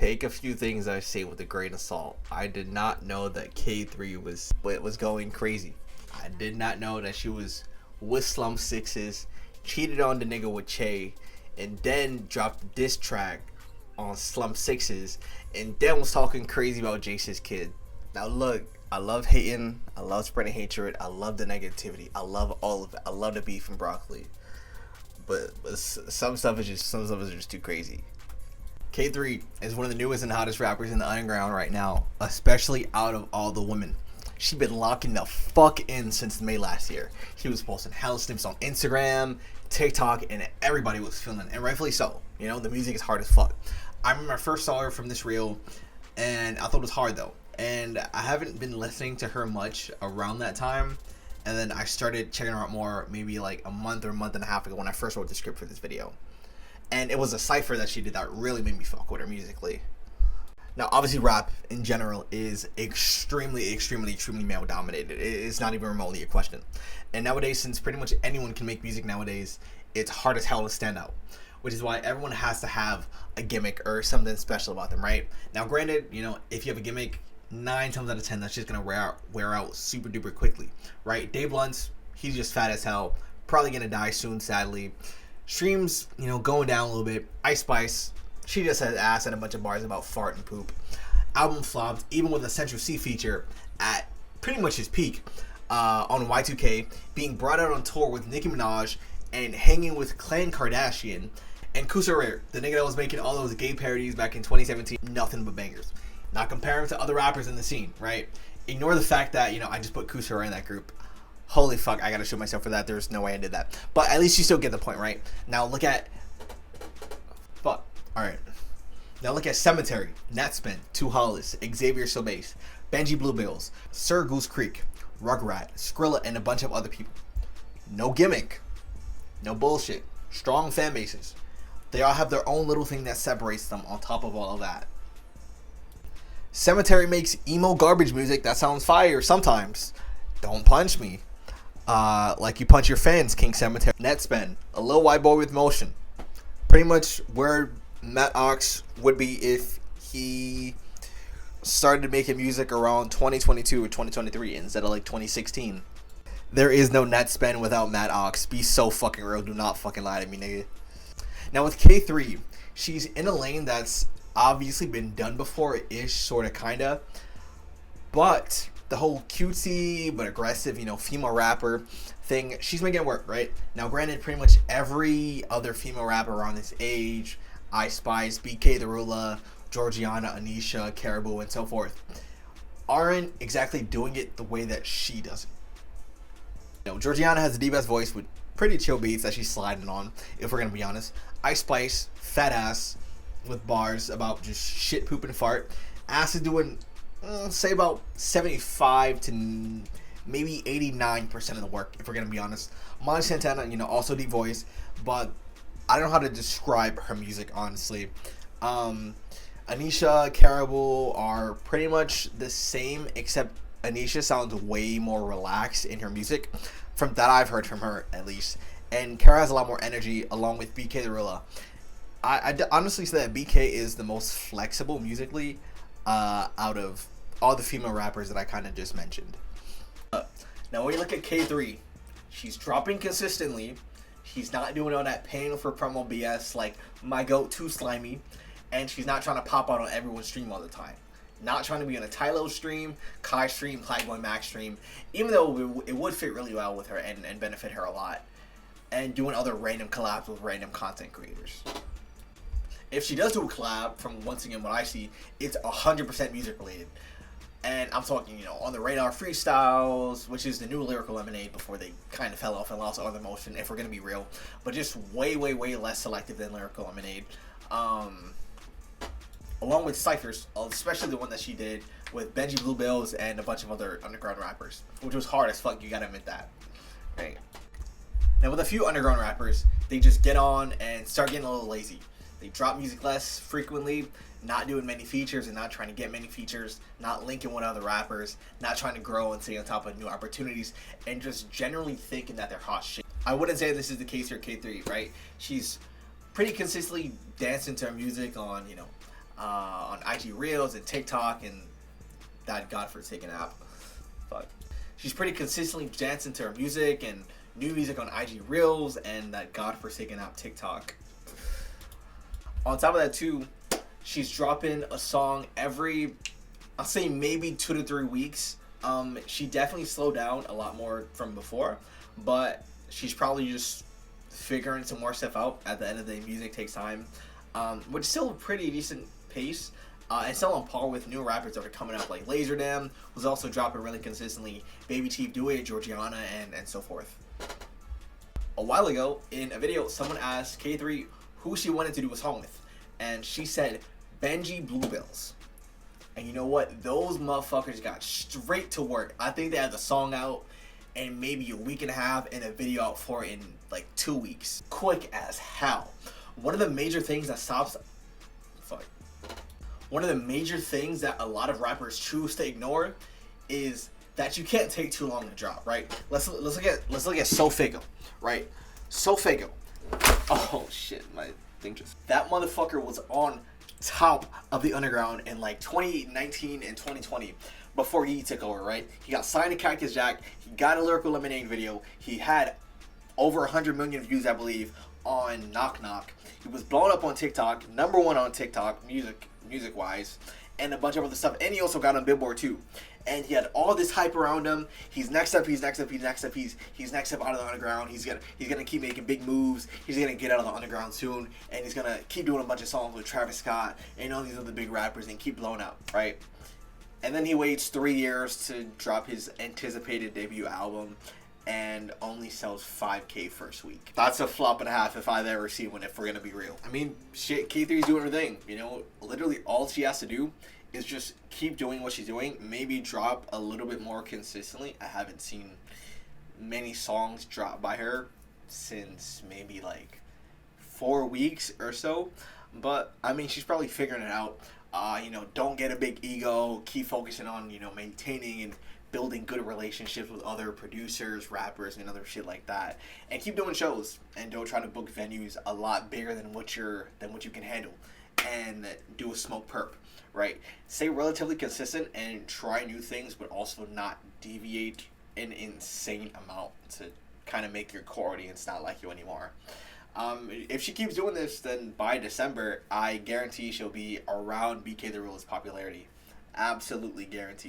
take a few things I say with a grain of salt. I did not know that K3 was going crazy. I did not know that she was with Slum Sixes, cheated on the nigga with Che, and then dropped a diss track on Slum Sixes, and then was talking crazy about Jace's kid. Now look, I love hating, I love spreading hatred, I love the negativity, I love all of it. I love the beef and broccoli. But some stuff is just too crazy. K3 is one of the newest and hottest rappers in the underground right now, especially out of all the women. She been locking the fuck in since May last year. She was posting hell snips on Instagram, TikTok, and everybody was feeling it, and rightfully so. You know, the music is hard as fuck. I remember I first saw her from this reel, and I thought it was hard though. And I haven't been listening to her much around that time. And then I started checking her out more maybe like a month or a month and a half ago when I first wrote the script for this video. And it was a cypher that she did that really made me fuck with her musically. Now, obviously, rap in general is extremely male dominated. It's not even remotely a question. And nowadays, since pretty much anyone can make music nowadays, it's hard as hell to stand out. Which is why everyone has to have a gimmick or something special about them, right? Now, granted, you know, if you have a gimmick, 9 times out of 10, that's just gonna wear out super duper quickly, right? Dave Blunt's, he's just fat as hell, probably gonna die soon, sadly. Streams, you know, going down a little bit. Ice Spice, she just has ass and a bunch of bars about fart and poop. Album flopped, even with a Central C feature at pretty much his peak on Y2K, being brought out on tour with Nicki Minaj and hanging with Clan Kardashian and Kusa Rare, the nigga that was making all those gay parodies back in 2017, nothing but bangers. Not comparing to other rappers in the scene, right? Ignore the fact that, you know, I just put Kusa Rare in that group. Holy fuck, I gotta shoot myself for that. There's no way I did that. But at least you still get the point, right? Now look at... Fuck. Alright. Now look at Cemetery, Natspin, Two Hollis, Xavier Sobeys, Benji Bluebills, Sir Goose Creek, Rugrat, Skrilla, and a bunch of other people. No gimmick. No bullshit. Strong fan bases. They all have their own little thing that separates them on top of all of that. Cemetery makes emo garbage music that sounds fire sometimes. Don't punch me. Like you punch your fans, King Cemetery. Netspin, a little white boy with motion. Pretty much where Matt Ox would be if he started making music around 2022 or 2023 instead of like 2016. There is no Netspin without Matt Ox. Be so fucking real. Do not fucking lie to me, nigga. Now with K3, she's in a lane that's obviously been done before-ish, sort of, kind of. But the whole cutesy but aggressive, you know, female rapper thing, she's making it work, right? Now, granted, pretty much every other female rapper around this age, Ice Spice, BK the Ruler, Georgiana, Anisha, Caribou, and so forth, aren't exactly doing it the way that she does it. You know, Georgiana has the best voice with pretty chill beats that she's sliding on, if we're gonna be honest. Ice Spice, fat ass, with bars about just shit, poop, and fart. Ass is doing, say, about 75 to maybe 89% of the work, if we're gonna be honest. Molly Santana, you know, also deep voice, but I don't know how to describe her music, honestly. Anisha, Caribou are pretty much the same, except Anisha sounds way more relaxed in her music, from that I've heard from her, at least. And Kara has a lot more energy, along with BK the Rilla. I honestly say that BK is the most flexible musically out of all the female rappers that I kind of just mentioned. Now when you look at K3, she's dropping consistently. She's not doing all that paying for promo BS like my goat too slimy, and she's not trying to pop out on everyone's stream all the time. Not trying to be on a Tylo stream, Kai stream, Playboy Max stream, even though it would fit really well with her and benefit her a lot. And doing other random collabs with random content creators. If she does do a collab, from once again what I see, it's 100% music related. And I'm talking, you know, On the Radar Freestyles, which is the new Lyrical Lemonade before they kind of fell off and lost all their motion, if we're going to be real. But just way less selective than Lyrical Lemonade. Along with cyphers, especially the one that she did with Benji Bluebills and a bunch of other underground rappers, which was hard as fuck, you gotta admit that. Right. Now with a few underground rappers, they just get on and start getting a little lazy. They drop music less frequently, not doing many features and not trying to get many features, not linking with other rappers, not trying to grow and stay on top of new opportunities, and just generally thinking that they're hot shit. I wouldn't say this is the case here at K3, right? She's pretty consistently dancing to her music on, you know, on IG Reels and TikTok and that godforsaken app. But she's pretty consistently dancing to her music and new music on IG Reels and that godforsaken app TikTok. On top of that too, she's dropping a song every, I'll say maybe 2 to 3 weeks. She definitely slowed down a lot more from before, but she's probably just figuring some more stuff out. At the end of the day, music takes time, which is still a pretty decent pace, and still on par with new rappers that are coming up, like Laserdam, who's also dropping really consistently, Baby Chief Do It, Georgiana, and so forth. A while ago, in a video, someone asked K3 who she wanted to do a song with, and she said Benji Bluebells. And you know what? Those motherfuckers got straight to work. I think they had the song out in maybe a week and a half and a video out for it in like 2 weeks. Quick as hell. One of the major things that One of the major things that a lot of rappers choose to ignore is that you can't take too long to drop, right? Let's look at Sofago, right? Sofago. Oh shit, my thing just. That motherfucker was on top of the underground in like 2019 and 2020 before he took over, right? He got signed to Cactus Jack. He got a Lyrical Lemonade video. He had over 100 million views, I believe, on Knock Knock. He was blown up on TikTok, #1 on TikTok, music wise, and a bunch of other stuff. And he also got on Billboard too. And he had all this hype around him. He's next up. He's next up. He's next up. He's next up out of the underground. He's gonna keep making big moves. He's gonna get out of the underground soon, and he's gonna keep doing a bunch of songs with Travis Scott and all these other big rappers and keep blowing up, right? And then he waits 3 years to drop his anticipated debut album, and only sells 5K first week. That's a flop and a half if I've ever seen one, if we're gonna be real. I mean, shit, K3's doing her thing. You know, literally all she has to do is just keep doing what she's doing. Maybe drop a little bit more consistently. I haven't seen many songs drop by her since maybe like 4 weeks or so. But I mean, she's probably figuring it out. You know, don't get a big ego. Keep focusing on, you know, maintaining and building good relationships with other producers, rappers, and other shit like that. And keep doing shows. And don't try to book venues a lot bigger than what you can handle. And do a smoke perp, right? Stay relatively consistent and try new things, but also not deviate an insane amount to kind of make your core audience not like you anymore. If she keeps doing this, then by December, I guarantee she'll be around BK the Real's popularity. Absolutely guarantee it.